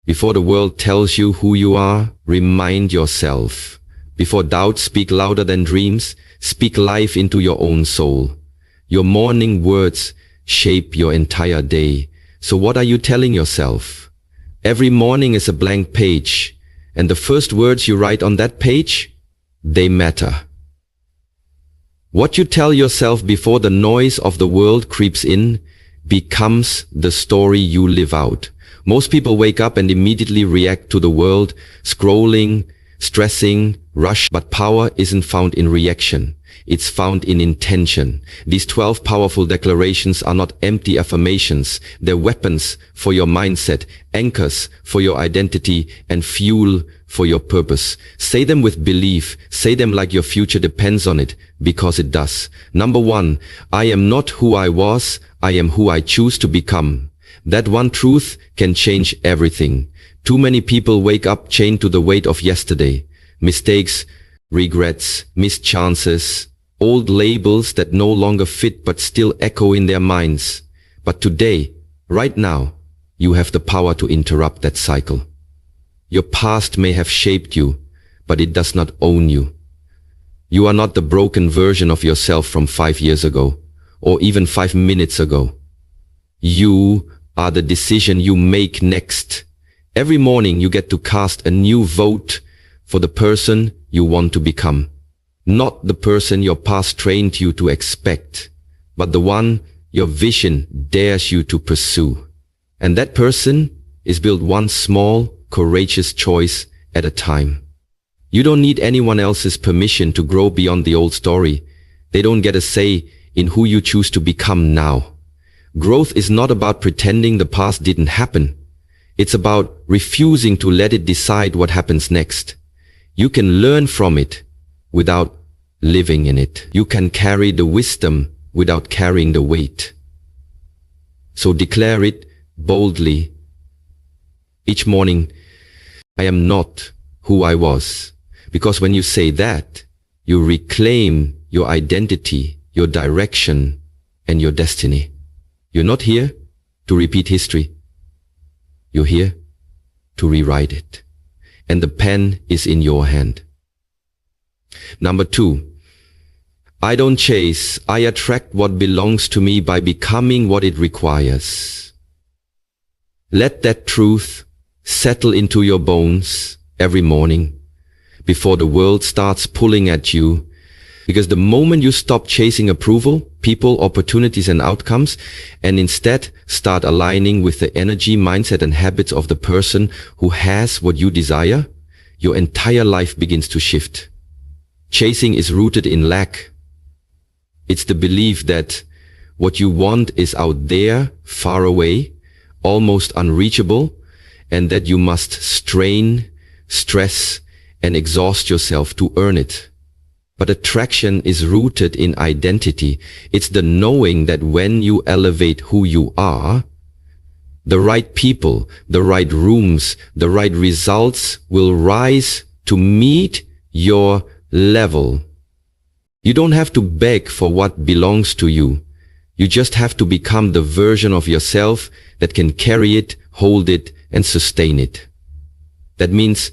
Before the world tells you who you are, remind yourself. Before doubts speak louder than dreams, speak life into your own soul. Your morning words shape your entire day. So what are you telling yourself? Every morning is a blank page, and the first words you write on that page, they matter. What you tell yourself before the noise of the world creeps in becomes the story you live out. Most people wake up and immediately react to the world, scrolling, stressing, rush, but power isn't found in reaction. It's found in intention. These 12 powerful declarations are not empty affirmations. They're weapons for your mindset, anchors for your identity, and fuel for your purpose. Say them with belief. Say them like your future depends on it, because it does. Number 1, I am not who I was. I am who I choose to become. That one truth can change everything. Too many people wake up chained to the weight of yesterday. Mistakes, regrets, missed chances, old labels that no longer fit but still echo in their minds. But today, right now, you have the power to interrupt that cycle. Your past may have shaped you, but it does not own you. You are not the broken version of yourself from 5 years ago, or even 5 minutes ago. You are the decision you make next. Every morning you get to cast a new vote for the person you want to become. Not the person your past trained you to expect, but the one your vision dares you to pursue. And that person is built one small, courageous choice at a time. You don't need anyone else's permission to grow beyond the old story. They don't get a say in who you choose to become now. Growth is not about pretending the past didn't happen. It's about refusing to let it decide what happens next. You can learn from it without living in it. You can carry the wisdom without carrying the weight. So declare it boldly. Each morning, I am not who I was. Because when you say that, you reclaim your identity, your direction, and your destiny. You're not here to repeat history. You're here to rewrite it. And the pen is in your hand. Number 2, I don't chase, I attract what belongs to me by becoming what it requires. Let that truth settle into your bones every morning before the world starts pulling at you. Because the moment you stop chasing approval, people, opportunities, and outcomes, and instead start aligning with the energy, mindset, and habits of the person who has what you desire, your entire life begins to shift. Chasing is rooted in lack. It's the belief that what you want is out there, far away, almost unreachable, and that you must strain, stress, and exhaust yourself to earn it. But attraction is rooted in identity. It's the knowing that when you elevate who you are, the right people, the right rooms, the right results will rise to meet your level. You don't have to beg for what belongs to you. You just have to become the version of yourself that can carry it, hold it, and sustain it. That means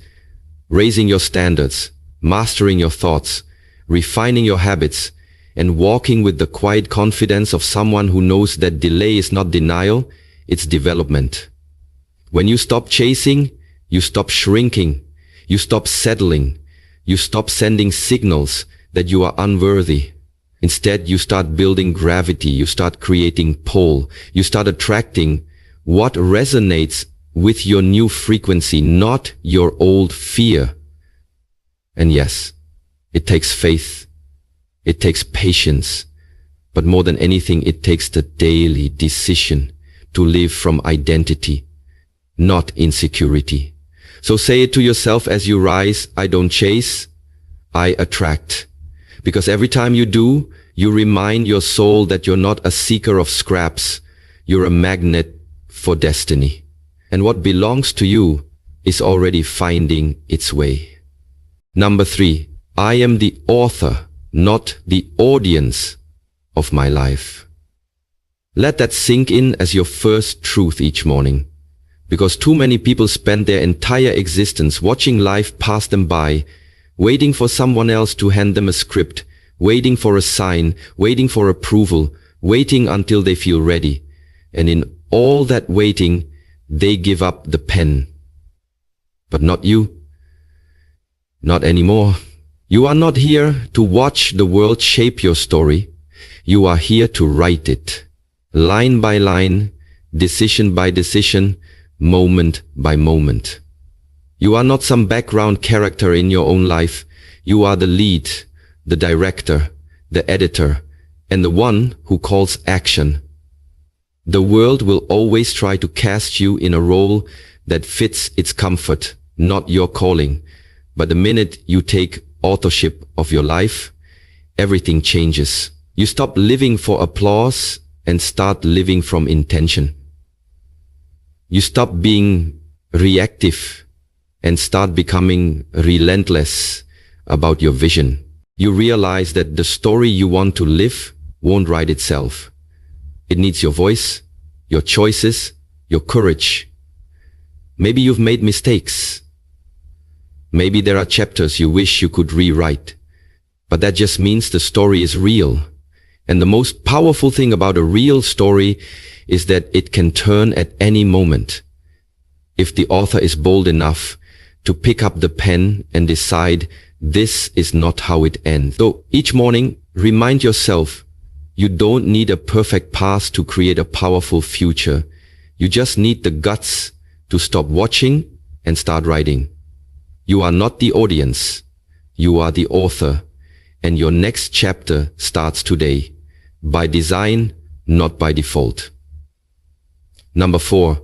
raising your standards, mastering your thoughts, refining your habits, and walking with the quiet confidence of someone who knows that delay is not denial, it's development. When you stop chasing, you stop shrinking, you stop settling, you stop sending signals that you are unworthy. Instead, you start building gravity, you start creating pull, you start attracting what resonates with your new frequency, not your old fear. And yes, it takes faith, it takes patience, but more than anything, it takes the daily decision to live from identity, not insecurity. So say it to yourself as you rise, I don't chase, I attract. Because every time you do, you remind your soul that you're not a seeker of scraps, you're a magnet for destiny. And what belongs to you is already finding its way. Number 3, I am the author, not the audience of my life. Let that sink in as your first truth each morning. Because too many people spend their entire existence watching life pass them by, waiting for someone else to hand them a script, waiting for a sign, waiting for approval, waiting until they feel ready. And in all that waiting, they give up the pen. But not you. Not anymore. You are not here to watch the world shape your story. You are here to write it. Line by line, decision by decision, moment by moment. You are not some background character in your own life. You are the lead, the director, the editor, and the one who calls action. The world will always try to cast you in a role that fits its comfort, not your calling. But the minute you take authorship of your life, everything changes. You stop living for applause and start living from intention. You stop being reactive and start becoming relentless about your vision. You realize that the story you want to live won't write itself. It needs your voice, your choices, your courage. Maybe you've made mistakes. Maybe there are chapters you wish you could rewrite. But that just means the story is real. And the most powerful thing about a real story is that it can turn at any moment. If the author is bold enough to pick up the pen and decide this is not how it ends. So each morning, remind yourself, you don't need a perfect past to create a powerful future. You just need the guts to stop watching and start writing. You are not the audience. You are the author. And your next chapter starts today. By design, not by default. Number 4.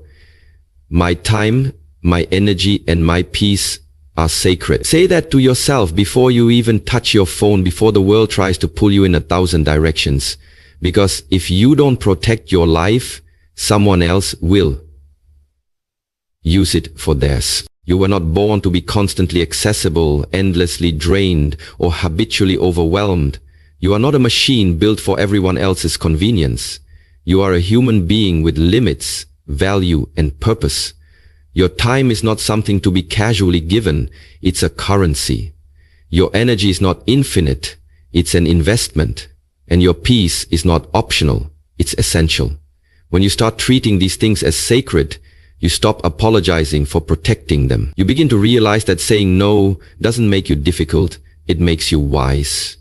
My time, my energy, and my peace are sacred. Say that to yourself before you even touch your phone, before the world tries to pull you in 1,000 directions. Because if you don't protect your life, someone else will use it for theirs. You were not born to be constantly accessible, endlessly drained, or habitually overwhelmed. You are not a machine built for everyone else's convenience. You are a human being with limits, value, and purpose. Your time is not something to be casually given. It's a currency. Your energy is not infinite. It's an investment. And your peace is not optional. It's essential. When you start treating these things as sacred, you stop apologizing for protecting them. You begin to realize that saying no doesn't make you difficult, it makes you wise.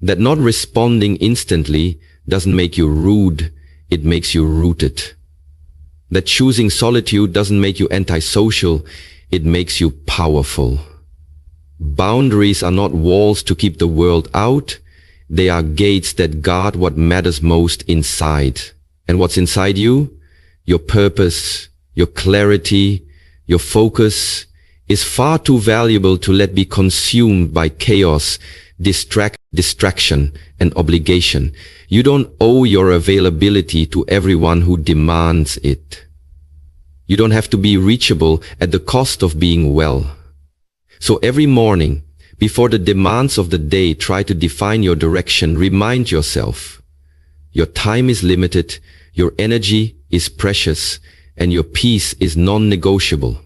That not responding instantly doesn't make you rude, it makes you rooted. That choosing solitude doesn't make you antisocial, it makes you powerful. Boundaries are not walls to keep the world out, they are gates that guard what matters most inside. And what's inside you? Your purpose, your clarity, your focus is far too valuable to let be consumed by chaos, distraction, and obligation. You don't owe your availability to everyone who demands it. You don't have to be reachable at the cost of being well. So every morning, before the demands of the day try to define your direction, remind yourself, your time is limited, your energy is precious, and your peace is non-negotiable.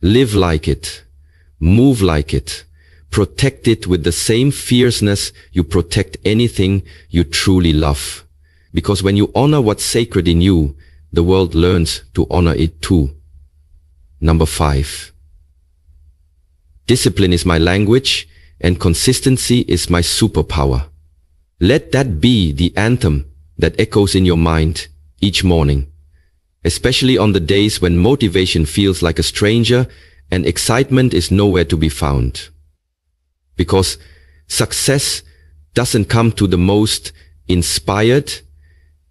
Live like it. Move like it. Protect it with the same fierceness you protect anything you truly love. Because when you honor what's sacred in you, the world learns to honor it too. Number 5. Discipline is my language and consistency is my superpower. Let that be the anthem that echoes in your mind each morning. Especially on the days when motivation feels like a stranger and excitement is nowhere to be found. Because success doesn't come to the most inspired,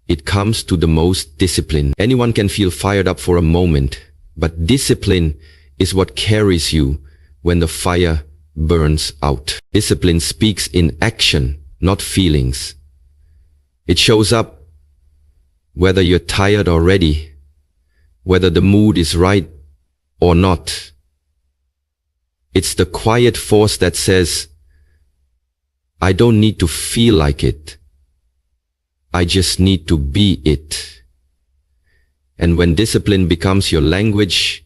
it comes to the most disciplined. Anyone can feel fired up for a moment, but discipline is what carries you when the fire burns out. Discipline speaks in action, not feelings. It shows up whether you're tired or ready, whether the mood is right or not. It's the quiet force that says, I don't need to feel like it. I just need to be it. And when discipline becomes your language,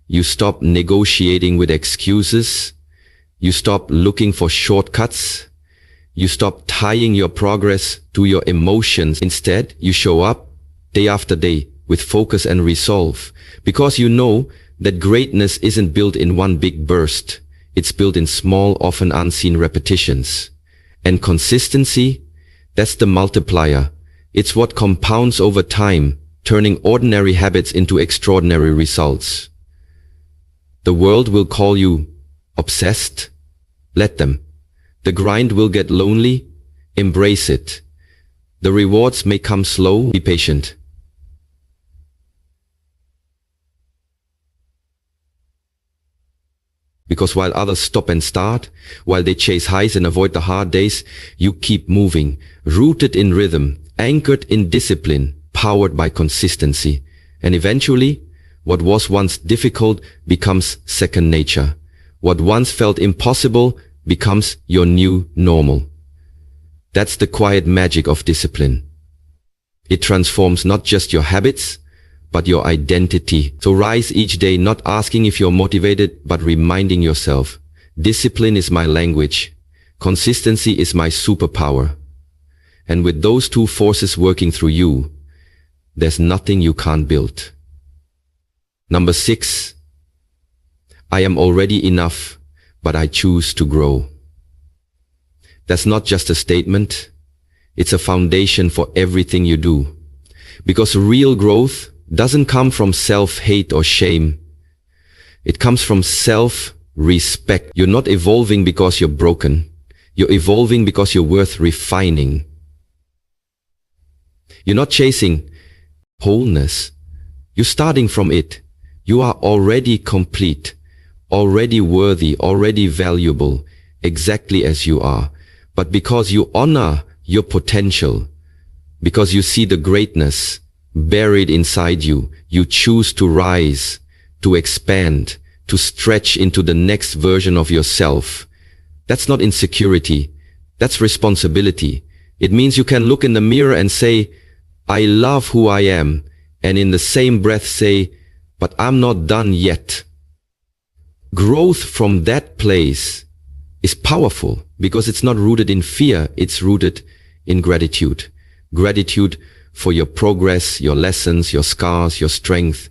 you stop negotiating with excuses, you stop looking for shortcuts, you stop tying your progress to your emotions. Instead, you show up day after day with focus and resolve, because you know that greatness isn't built in one big burst. It's built in small, often unseen repetitions. And consistency, that's the multiplier. It's what compounds over time, turning ordinary habits into extraordinary results. The world will call you obsessed. Let them. The grind will get lonely. Embrace it. The rewards may come slow. Be patient. Because while others stop and start, while they chase highs and avoid the hard days, you keep moving, rooted in rhythm, anchored in discipline, powered by consistency. And eventually, what was once difficult becomes second nature. What once felt impossible becomes your new normal. That's the quiet magic of discipline. It transforms not just your habits, but your identity. So rise each day not asking if you're motivated, but reminding yourself, discipline is my language. Consistency is my superpower. And with those two forces working through you, there's nothing you can't build. Number 6, I am already enough, but I choose to grow. That's not just a statement. It's a foundation for everything you do. Because real growth doesn't come from self-hate or shame. It comes from self-respect. You're not evolving because you're broken. You're evolving because you're worth refining. You're not chasing wholeness. You're starting from it. You are already complete, already worthy, already valuable, exactly as you are. But because you honor your potential, because you see the greatness buried inside you, you choose to rise, to expand, to stretch into the next version of yourself. That's not insecurity. That's responsibility. It means you can look in the mirror and say, I love who I am, and in the same breath say, but I'm not done yet. Growth from that place is powerful because it's not rooted in fear, it's rooted in gratitude. Gratitude for your progress, your lessons, your scars, your strength.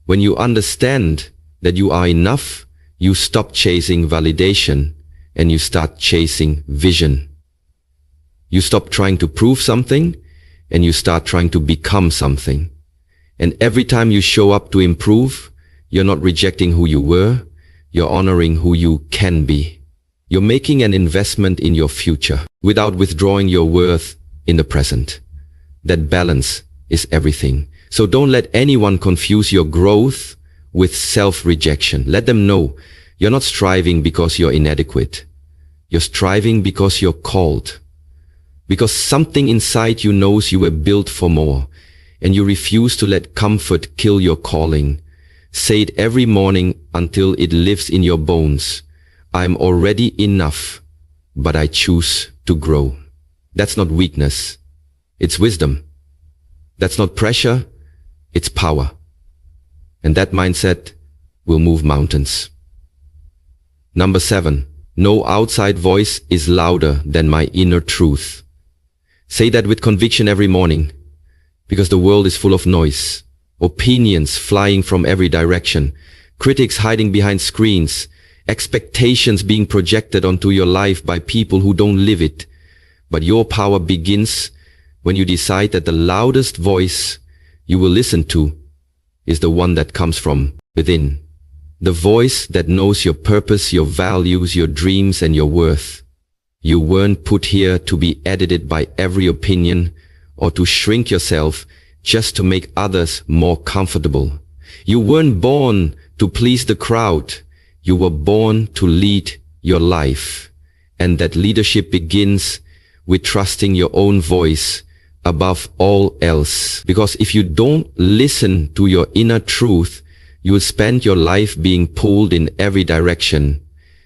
When you understand that you are enough, you stop chasing validation and you start chasing vision. You stop trying to prove something and you start trying to become something. And every time you show up to improve, you're not rejecting who you were, you're honoring who you can be. You're making an investment in your future without withdrawing your worth in the present. That balance is everything. So don't let anyone confuse your growth with self-rejection. Let them know you're not striving because you're inadequate. You're striving because you're called. Because something inside you knows you were built for more, and you refuse to let comfort kill your calling. Say it every morning until it lives in your bones. I'm already enough, but I choose to grow. That's not weakness. It's wisdom. That's not pressure. It's power. And that mindset will move mountains. Number 7, no outside voice is louder than my inner truth. Say that with conviction every morning, because the world is full of noise, opinions flying from every direction, critics hiding behind screens, expectations being projected onto your life by people who don't live it. But your power begins when you decide that the loudest voice you will listen to is the one that comes from within. The voice that knows your purpose, your values, your dreams, and your worth. You weren't put here to be edited by every opinion or to shrink yourself just to make others more comfortable. You weren't born to please the crowd. You were born to lead your life. And that leadership begins with trusting your own voice above all else. Because if you don't listen to your inner truth, you will spend your life being pulled in every direction,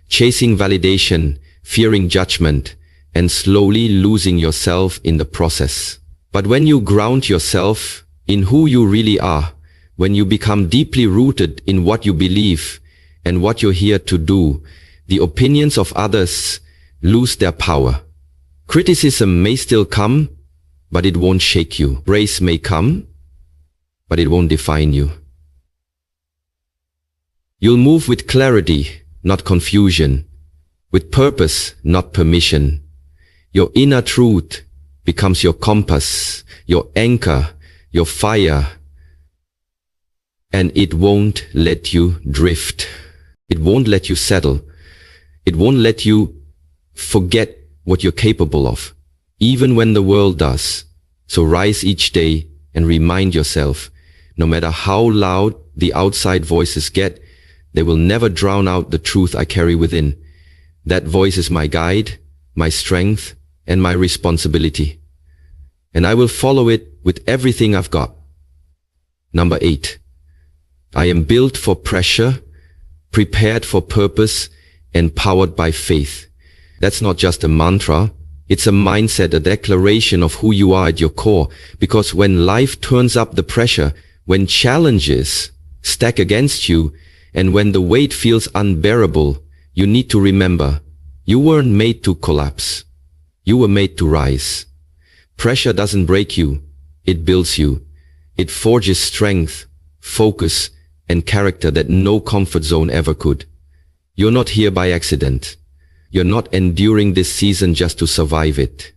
chasing validation, fearing judgment, and slowly losing yourself in the process. But when you ground yourself in who you really are, when you become deeply rooted in what you believe and what you're here to do, the opinions of others lose their power. Criticism may still come, but it won't shake you. Praise may come, but it won't define you. You'll move with clarity, not confusion, with purpose, not permission. Your inner truth becomes your compass, your anchor, your fire, and it won't let you drift. It won't let you settle. It won't let you forget what you're capable of, even when the world does. So rise each day and remind yourself, no matter how loud the outside voices get, they will never drown out the truth I carry within. That voice is my guide, my strength, and my responsibility. And I will follow it with everything I've got. Number 8. I am built for pressure, prepared for purpose, and powered by faith. That's not just a mantra. It's a mindset, a declaration of who you are at your core. Because when life turns up the pressure, when challenges stack against you, and when the weight feels unbearable, you need to remember, you weren't made to collapse. You were made to rise. Pressure doesn't break you. It builds you. It forges strength, focus, and character that no comfort zone ever could. You're not here by accident. You're not enduring this season just to survive it.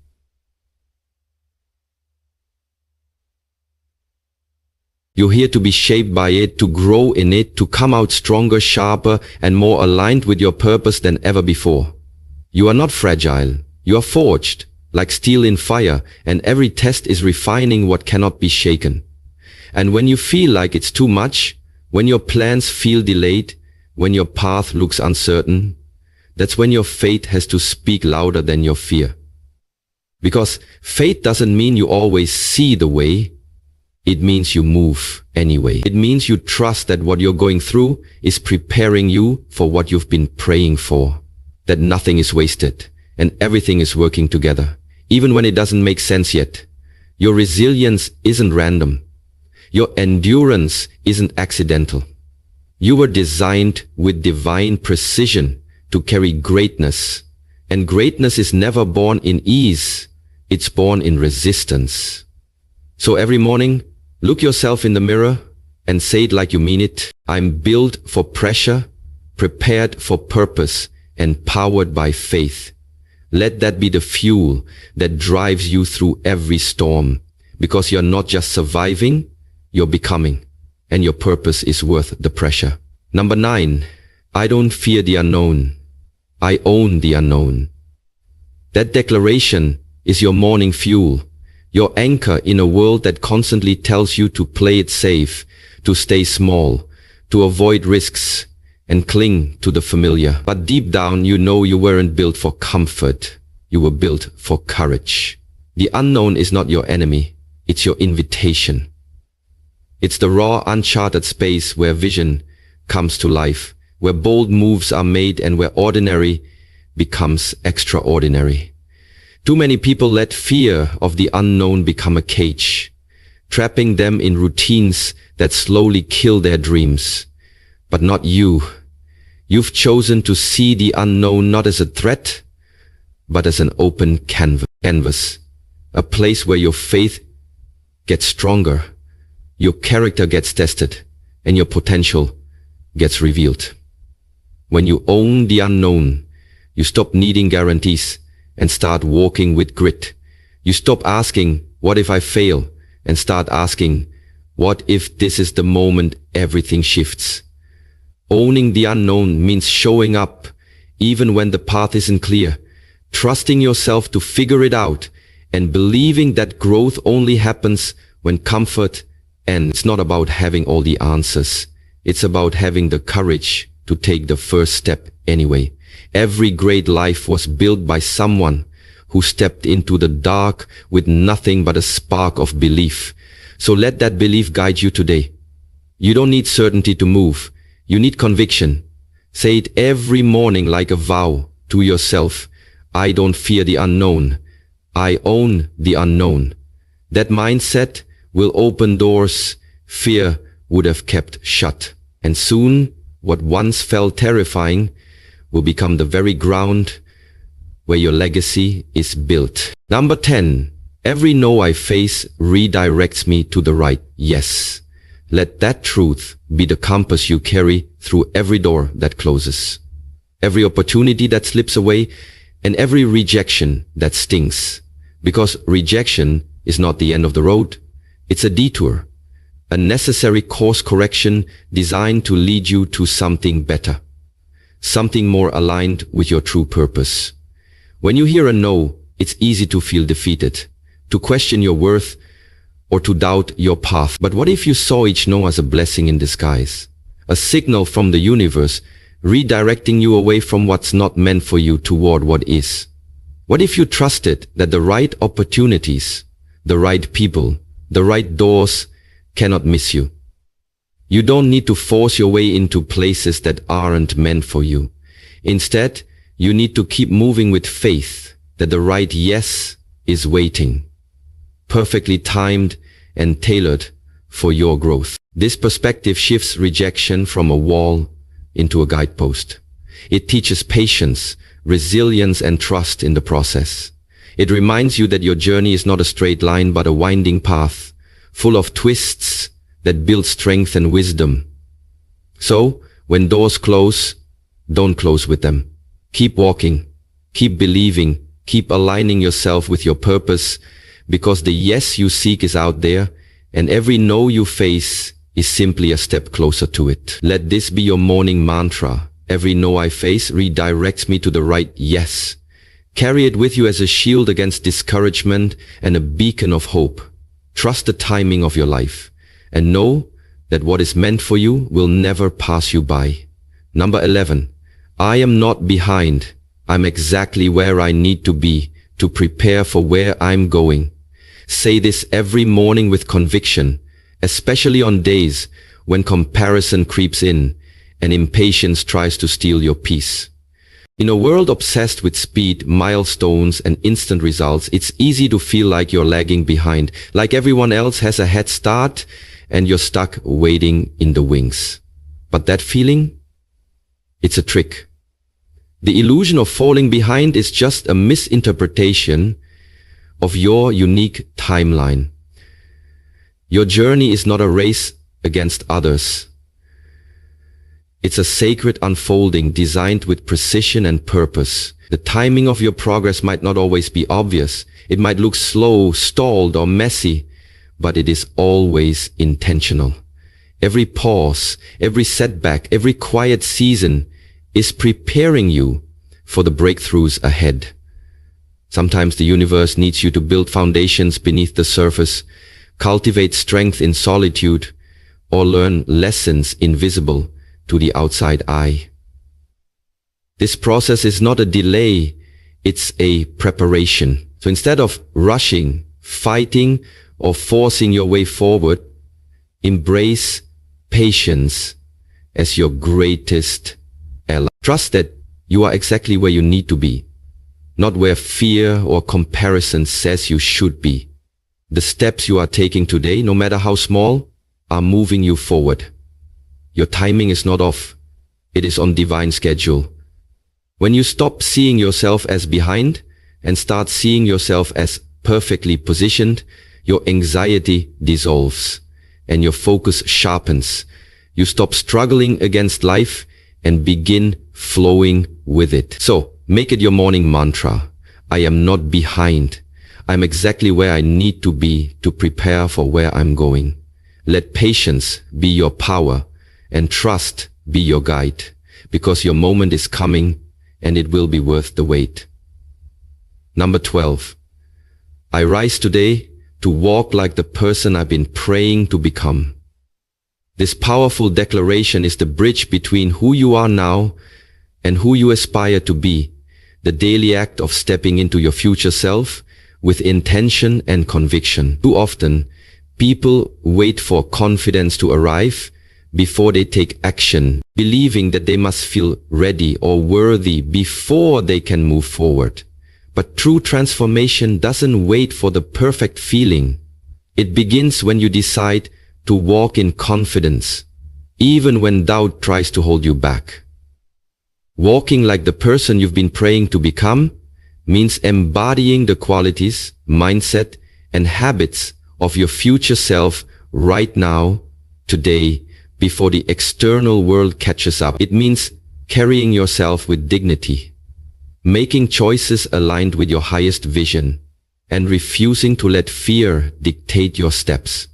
You're here to be shaped by it, to grow in it, to come out stronger, sharper, and more aligned with your purpose than ever before. You are not fragile. You are forged, like steel in fire, and every test is refining what cannot be shaken. And when you feel like it's too much, when your plans feel delayed, when your path looks uncertain, that's when your faith has to speak louder than your fear. Because faith doesn't mean you always see the way. It means you move anyway. It means you trust that what you're going through is preparing you for what you've been praying for. That nothing is wasted and everything is working together. Even when it doesn't make sense yet. Your resilience isn't random. Your endurance isn't accidental. You were designed with divine precision to carry greatness. And greatness is never born in ease. It's born in resistance. So every morning, look yourself in the mirror and say it like you mean it. I'm built for pressure, prepared for purpose, and powered by faith. Let that be the fuel that drives you through every storm. Because you're not just surviving, you're becoming. And your purpose is worth the pressure. Number 9. I don't fear the unknown. I own the unknown. That declaration is your morning fuel. Your anchor in a world that constantly tells you to play it safe, to stay small, to avoid risks, and cling to the familiar. But deep down, you know you weren't built for comfort. You were built for courage. The unknown is not your enemy. It's your invitation. It's the raw, uncharted space where vision comes to life, where bold moves are made and where ordinary becomes extraordinary. Too many people let fear of the unknown become a cage, trapping them in routines that slowly kill their dreams. But not you. You've chosen to see the unknown not as a threat, but as an open canvas, a place where your faith gets stronger, your character gets tested, and your potential gets revealed. When you own the unknown, you stop needing guarantees and start walking with grit. You stop asking, what if I fail? And start asking, what if this is the moment everything shifts? Owning the unknown means showing up even when the path isn't clear, trusting yourself to figure it out, and believing that growth only happens when comfort ends. It's not about having all the answers. It's about having the courage to take the first step anyway. Every great life was built by someone who stepped into the dark with nothing but a spark of belief. So let that belief guide you today. You don't need certainty to move. You need conviction. Say it every morning like a vow to yourself. I don't fear the unknown. I own the unknown. That mindset will open doors fear would have kept shut. And soon, what once felt terrifying will become the very ground where your legacy is built. Number 10. Every no I face redirects me to the right yes. Let that truth be the compass you carry through every door that closes, every opportunity that slips away, and every rejection that stings. Because rejection is not the end of the road. It's a detour, a necessary course correction designed to lead you to something better, something more aligned with your true purpose. When you hear a no, it's easy to feel defeated, to question your worth, or to doubt your path. But what if you saw each no as a blessing in disguise? A signal from the universe redirecting you away from what's not meant for you toward what is. What if you trusted that the right opportunities, the right people, the right doors cannot miss you? You don't need to force your way into places that aren't meant for you. Instead, you need to keep moving with faith that the right yes is waiting, perfectly timed and tailored for your growth. This perspective shifts rejection from a wall into a guidepost. It teaches patience, resilience, and trust in the process. It reminds you that your journey is not a straight line but a winding path, full of twists that build strength and wisdom. So, when doors close, don't close with them. Keep walking, keep believing, keep aligning yourself with your purpose, because the yes you seek is out there, and every no you face is simply a step closer to it. Let this be your morning mantra. Every no I face redirects me to the right yes. Carry it with you as a shield against discouragement and a beacon of hope. Trust the timing of your life, and know that what is meant for you will never pass you by. Number 11. I am not behind. I'm exactly where I need to be to prepare for where I'm going. Say this every morning with conviction, especially on days when comparison creeps in and impatience tries to steal your peace. In a world obsessed with speed, milestones, and instant results, it's easy to feel like you're lagging behind, like everyone else has a head start and you're stuck waiting in the wings. But that feeling? It's a trick. The illusion of falling behind is just a misinterpretation of your unique timeline. Your journey is not a race against others. It's a sacred unfolding designed with precision and purpose. The timing of your progress might not always be obvious. It might look slow, stalled, or messy, but it is always intentional. Every pause, every setback, every quiet season is preparing you for the breakthroughs ahead. Sometimes the universe needs you to build foundations beneath the surface, cultivate strength in solitude, or learn lessons invisible to the outside eye. This process is not a delay, it's a preparation. So instead of rushing, fighting, or forcing your way forward, embrace patience as your greatest ally. Trust that you are exactly where you need to be, not where fear or comparison says you should be. The steps you are taking today, no matter how small, are moving you forward. Your timing is not off. It is on divine schedule. When you stop seeing yourself as behind and start seeing yourself as perfectly positioned, your anxiety dissolves and your focus sharpens. You stop struggling against life and begin flowing with it. So, make it your morning mantra. I am not behind. I'm exactly where I need to be to prepare for where I'm going. Let patience be your power and trust be your guide, because your moment is coming and it will be worth the wait. Number 12. I rise today to walk like the person I've been praying to become. This powerful declaration is the bridge between who you are now and who you aspire to be, the daily act of stepping into your future self with intention and conviction. Too often, people wait for confidence to arrive before they take action, believing that they must feel ready or worthy before they can move forward. But true transformation doesn't wait for the perfect feeling. It begins when you decide to walk in confidence, even when doubt tries to hold you back. Walking like the person you've been praying to become means embodying the qualities, mindset, and habits of your future self right now, today, before the external world catches up. It means carrying yourself with dignity, making choices aligned with your highest vision, and refusing to let fear dictate your steps.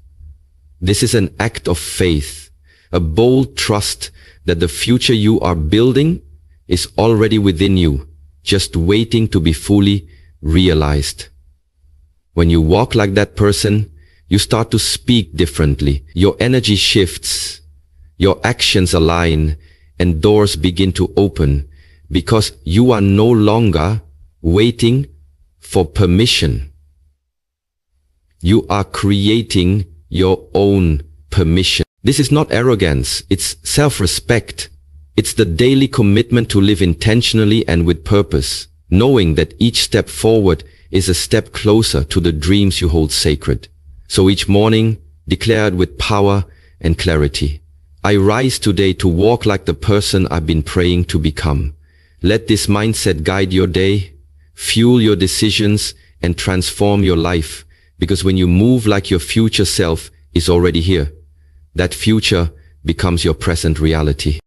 This is an act of faith, a bold trust that the future you are building is already within you, just waiting to be fully realized. When you walk like that person, you start to speak differently. Your energy shifts, your actions align, and doors begin to open because you are no longer waiting for permission. You are creating your own permission. This is not arrogance, it's self-respect. It's the daily commitment to live intentionally and with purpose, knowing that each step forward is a step closer to the dreams you hold sacred. So each morning, declare it with power and clarity. I rise today to walk like the person I've been praying to become. Let this mindset guide your day, fuel your decisions, and transform your life. Because when you move like your future self is already here, that future becomes your present reality.